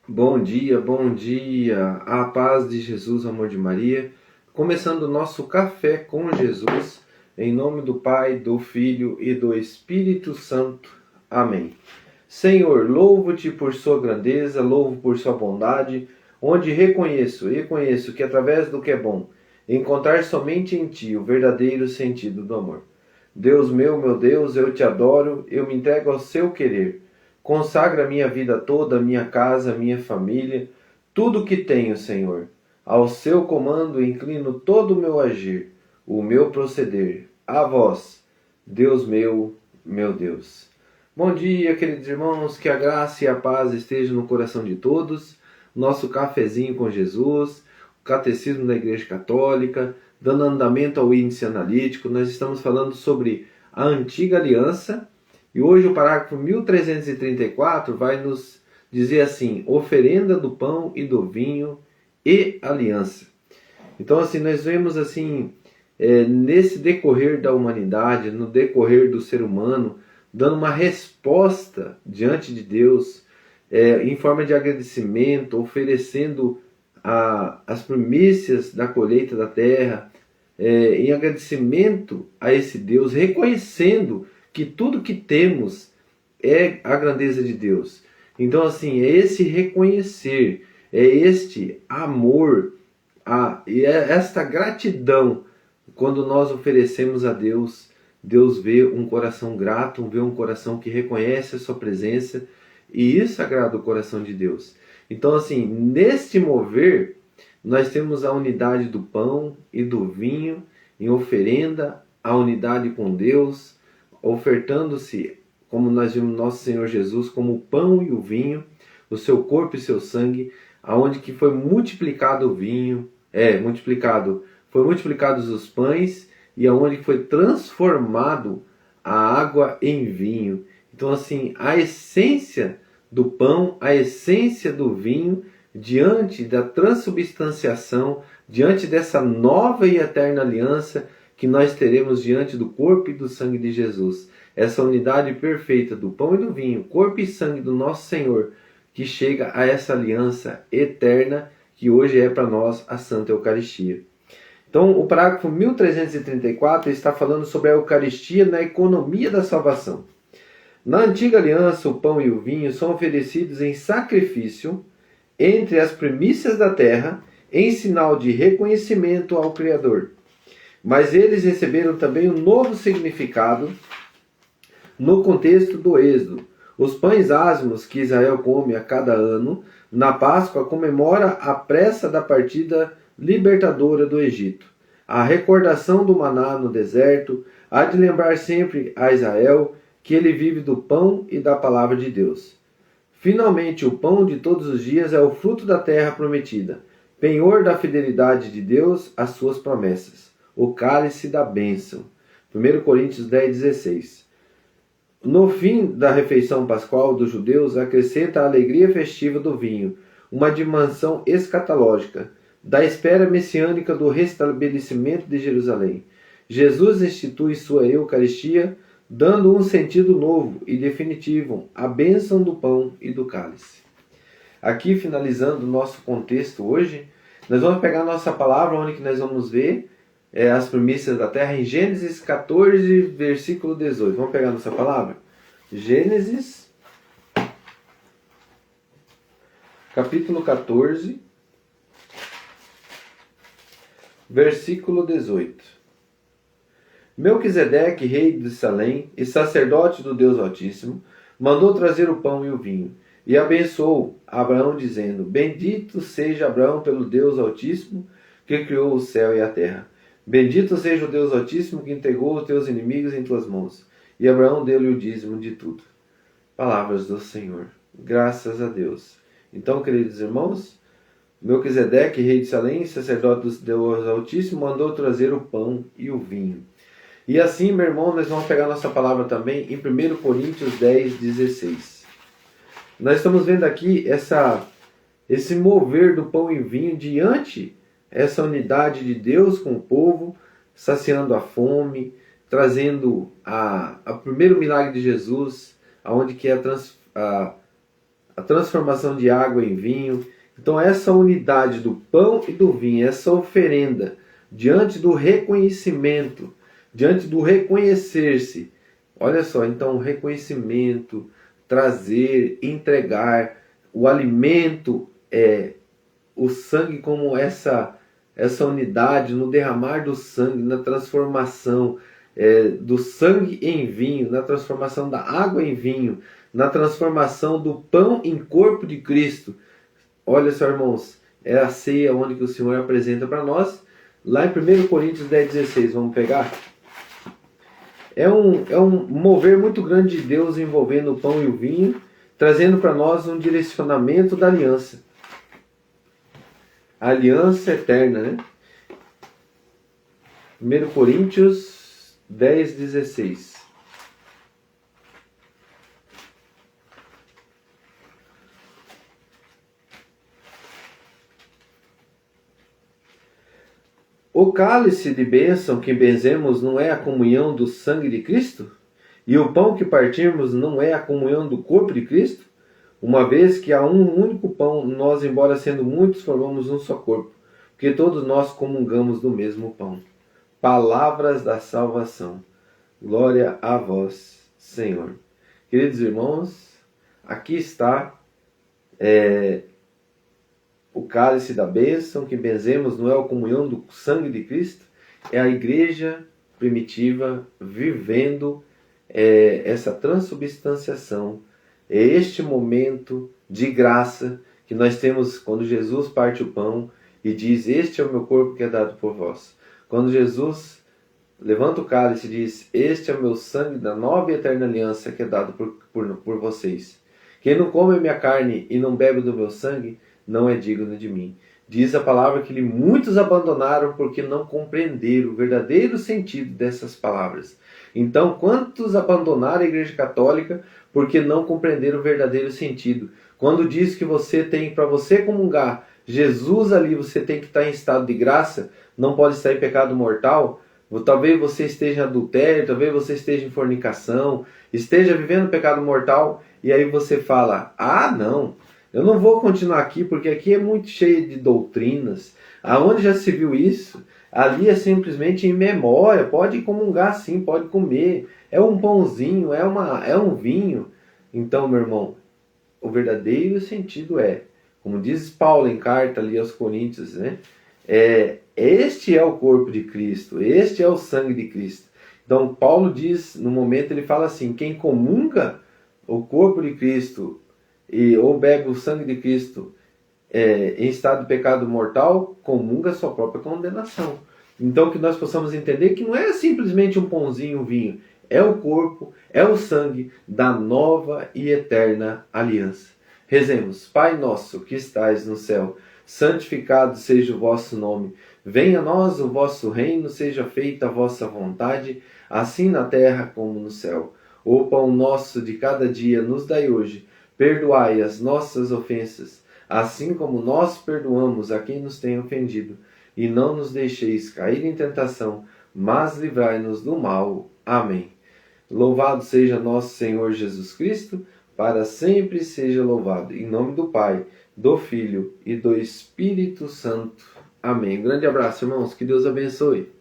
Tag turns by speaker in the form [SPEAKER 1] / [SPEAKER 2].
[SPEAKER 1] Bom dia, a paz de Jesus, o amor de Maria. Começando o nosso café com Jesus, em nome do Pai, do Filho e do Espírito Santo. Amém. Senhor, louvo-te por sua grandeza, louvo por sua bondade, onde reconheço que através do que é bom, encontrar somente em ti o verdadeiro sentido do amor. Deus meu Deus, eu te adoro, eu me entrego ao seu querer. Consagra a minha vida toda, a minha casa, a minha família, tudo o que tenho, Senhor. Ao seu comando inclino todo o meu agir, o meu proceder. A vós, Deus meu Deus. Bom dia, queridos irmãos, que a graça e a paz estejam no coração de todos. Nosso cafezinho com Jesus, o catecismo da Igreja Católica, dando andamento ao índice analítico. Nós estamos falando sobre a antiga aliança. E hoje o parágrafo 1334 vai nos dizer assim: oferenda do pão e do vinho e aliança. Então assim, nós vemos assim, nesse decorrer da humanidade, no decorrer do ser humano, dando uma resposta diante de Deus, em forma de agradecimento, oferecendo as primícias da colheita da terra, em agradecimento a esse Deus, reconhecendo que tudo que temos é a grandeza de Deus. Então assim, é esse reconhecer, é este amor, e é esta gratidão. Quando nós oferecemos a Deus, Deus vê um coração grato, vê um coração que reconhece a sua presença, e isso agrada o coração de Deus. Então assim, neste mover, nós temos a unidade do pão e do vinho em oferenda, a unidade com Deus, ofertando-se, como nós vimos nosso Senhor Jesus, como o pão e o vinho, o seu corpo e seu sangue, aonde que foi multiplicado o vinho, foi multiplicados os pães, e aonde foi transformado a água em vinho. Então assim, a essência do pão, a essência do vinho, diante da transubstanciação, diante dessa nova e eterna aliança que nós teremos diante do corpo e do sangue de Jesus. Essa unidade perfeita do pão e do vinho, corpo e sangue do nosso Senhor, que chega a essa aliança eterna que hoje é para nós a Santa Eucaristia. Então, o parágrafo 1334 está falando sobre a Eucaristia na economia da salvação. Na antiga aliança, o pão e o vinho são oferecidos em sacrifício entre as primícias da terra, em sinal de reconhecimento ao Criador. Mas eles receberam também um novo significado no contexto do Êxodo. Os pães ázimos que Israel come a cada ano, na Páscoa, comemora a pressa da partida libertadora do Egito. A recordação do maná no deserto há de lembrar sempre a Israel que ele vive do pão e da palavra de Deus. Finalmente, o pão de todos os dias é o fruto da terra prometida, penhor da fidelidade de Deus às suas promessas, o cálice da bênção. 1 Coríntios 10,16. No fim da refeição pascual dos judeus, acrescenta a alegria festiva do vinho, uma dimensão escatológica, da espera messiânica do restabelecimento de Jerusalém. Jesus institui sua Eucaristia, dando um sentido novo e definitivo à bênção do pão e do cálice. Aqui, finalizando o nosso contexto hoje, nós vamos pegar a nossa palavra, onde que nós vamos ver as primícias da terra, em Gênesis 14, versículo 18. Vamos pegar a nossa palavra? Gênesis, capítulo 14, versículo 18. Melquisedeque, rei de Salém e sacerdote do Deus Altíssimo, mandou trazer o pão e o vinho, e abençoou Abraão, dizendo: Bendito seja Abraão pelo Deus Altíssimo, que criou o céu e a terra. Bendito seja o Deus Altíssimo, que entregou os teus inimigos em tuas mãos. E Abraão deu-lhe o dízimo de tudo. Palavras do Senhor. Graças a Deus. Então, queridos irmãos, Melquisedeque, rei de Salém, sacerdote do Deus Altíssimo, mandou trazer o pão e o vinho. E assim, meu irmão, nós vamos pegar nossa palavra também em 1 Coríntios 10,16. Nós estamos vendo aqui esse mover do pão e vinho diante essa unidade de Deus com o povo, saciando a fome, trazendo o primeiro milagre de Jesus, onde que é a transformação de água em vinho. Então essa unidade do pão e do vinho, essa oferenda, diante do reconhecimento, diante do reconhecer-se. Olha só, então o reconhecimento, trazer, entregar, o alimento, o sangue como essa unidade, no derramar do sangue, na transformação do sangue em vinho, na transformação da água em vinho, na transformação do pão em corpo de Cristo. Olha só, irmãos, é a ceia onde que o Senhor apresenta para nós, lá em 1 Coríntios 10,16, vamos pegar? É um mover muito grande de Deus envolvendo o pão e o vinho, trazendo para nós um direcionamento da aliança. A aliança eterna, né? 1 Coríntios 10,16. O cálice de bênção que benzemos não é a comunhão do sangue de Cristo? E o pão que partirmos não é a comunhão do corpo de Cristo? Uma vez que há um único pão, nós, embora sendo muitos, formamos um só corpo, porque todos nós comungamos do mesmo pão. Palavras da salvação. Glória a vós, Senhor. Queridos irmãos, aqui está o cálice da bênção que benzemos, não é a comunhão do sangue de Cristo, é a igreja primitiva vivendo essa transubstanciação. É este momento de graça que nós temos quando Jesus parte o pão e diz: este é o meu corpo que é dado por vós. Quando Jesus levanta o cálice e diz: este é o meu sangue da nova e eterna aliança que é dado por vocês. Quem não come a minha carne e não bebe do meu sangue não é digno de mim. Diz a palavra que muitos abandonaram porque não compreenderam o verdadeiro sentido dessas palavras. Então, quantos abandonaram a Igreja Católica porque não compreenderam o verdadeiro sentido? Quando diz que você tem, para você comungar Jesus ali, você tem que estar em estado de graça, não pode estar em pecado mortal. Talvez você esteja em adultério, talvez você esteja em fornicação, esteja vivendo pecado mortal, e aí você fala: ah, não, eu não vou continuar aqui, porque aqui é muito cheio de doutrinas. Aonde já se viu isso? Ali é simplesmente em memória. Pode comungar sim, pode comer. É um pãozinho, é um vinho. Então, meu irmão, o verdadeiro sentido como diz Paulo em carta ali aos Coríntios, né? Este é o corpo de Cristo, este é o sangue de Cristo. Então, Paulo diz, no momento, ele fala assim: quem comunga o corpo de Cristo ou bebe o sangue de Cristo em estado de pecado mortal, comunga a sua própria condenação. Então que nós possamos entender que não é simplesmente um pãozinho, um vinho, é o corpo, é o sangue da nova e eterna aliança. Rezemos: Pai nosso que estais no céu, santificado seja o vosso nome, venha a nós o vosso reino, seja feita a vossa vontade, assim na terra como no céu. O pão nosso de cada dia nos dai hoje. Perdoai as nossas ofensas, assim como nós perdoamos a quem nos tem ofendido. E não nos deixeis cair em tentação, mas livrai-nos do mal. Amém. Louvado seja nosso Senhor Jesus Cristo, para sempre seja louvado. Em nome do Pai, do Filho e do Espírito Santo. Amém. Um grande abraço, irmãos. Que Deus abençoe.